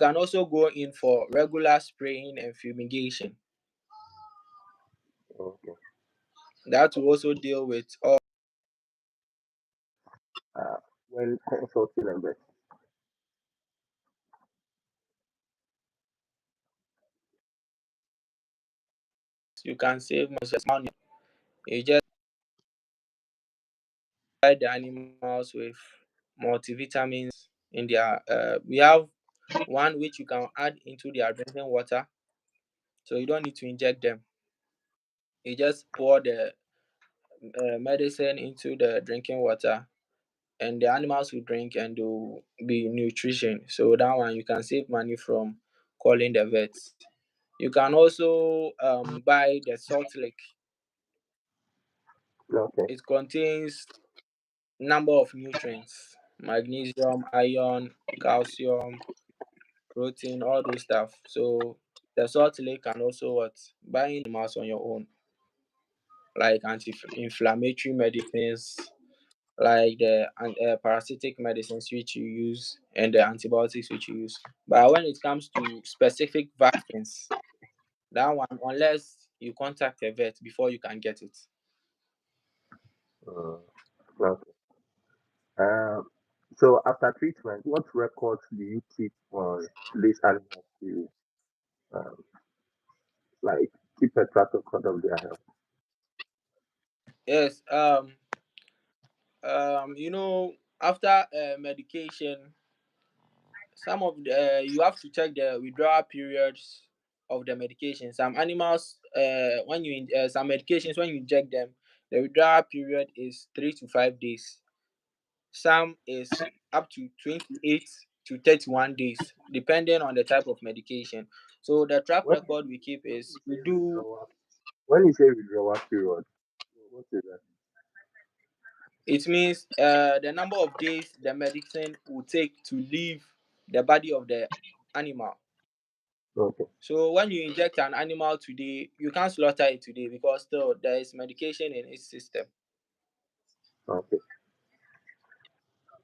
can also go in for regular spraying and fumigation. Okay. That will also deal with all. Uh, when consulting a vet. You can save money. You just provide the animals with multivitamins in their. We have one which you can add into their drinking water, so you don't need to inject them. You just pour the medicine into the drinking water, and the animals will drink and they will be nutrition. So that one you can save money from calling the vets. You can also buy the salt lick. Okay. It contains number of nutrients: magnesium, iron, calcium, protein, all those stuff. So the salt lick can also what buying animals on your own, like anti-inflammatory medicines, like the parasitic medicines which you use and the antibiotics which you use. But when it comes to specific vaccines, that one, unless you contact a vet before you can get it. Uh, okay. Um, so after treatment, what records do you keep on these animals to um, like keep a track record of their health? Yes, after medication, some of the you have to check the withdrawal periods of the medication. Some animals, some medications when you inject them, the withdrawal period is 3 to 5 days. Some is up to 28 to 31 days, depending on the type of medication. So the track When record we keep when is you we say do. withdrawal period, what is that? It means the number of days the medicine will take to leave the body of the animal. Okay. So when you inject an animal today, you can't slaughter it today because still there is medication in its system. Okay.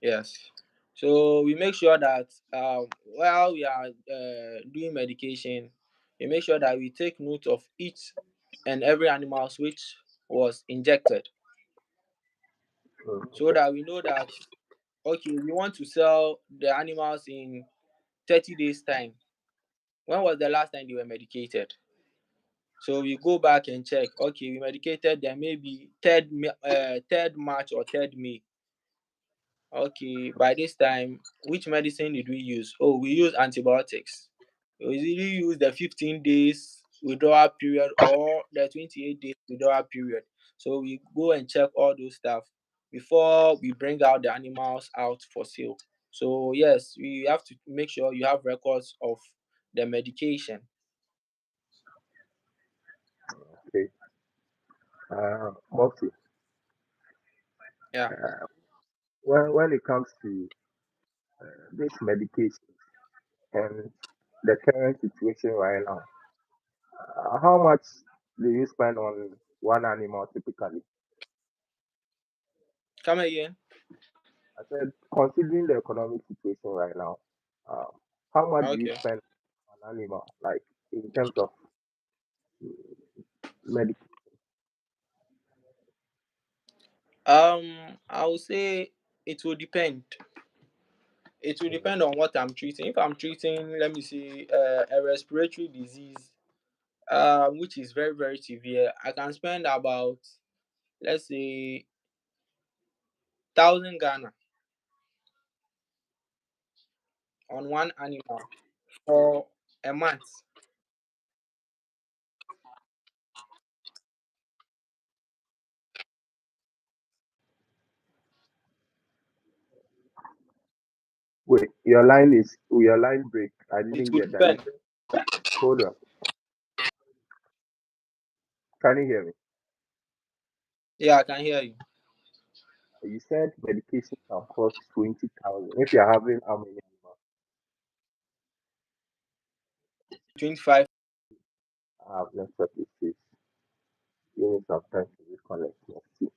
Yes. So we make sure that while we are doing medication, we make sure that we take note of each and every animal which was injected, so Okay. that we know that okay, we want to sell the animals in 30 days time. When was the last time they were medicated? So we go back and check. Okay, we medicated them maybe 3rd March or 3rd May. Okay, by this time, which medicine did we use? Oh, we use antibiotics. We usually use the 15 days withdrawal period or the 28 days withdrawal period. So we go and check all those stuff before we bring out the animals out for sale. So yes, we have to make sure you have records of the medication. Okay. Mostly, Yeah. uh, when it comes to this medication and the current situation right now, how much do you spend on one animal typically? Come again. I said, considering the economic situation right now, um, how much do you Okay. spend on animal, like in terms of medical? I would say it will depend. It will depend on what I'm treating. If I'm treating, let me see, a respiratory disease, which is very very severe, I can spend about, let's say, 1,000 Ghana on one animal for a month. Wait, your line break. I It didn't will get that. You depend. said, hold on. Can you hear me? Yeah, I can hear you. You said medication can cost 20,000. If you're having how many animals? 25. I have network issues. Give me some time to reconnect. Let's see.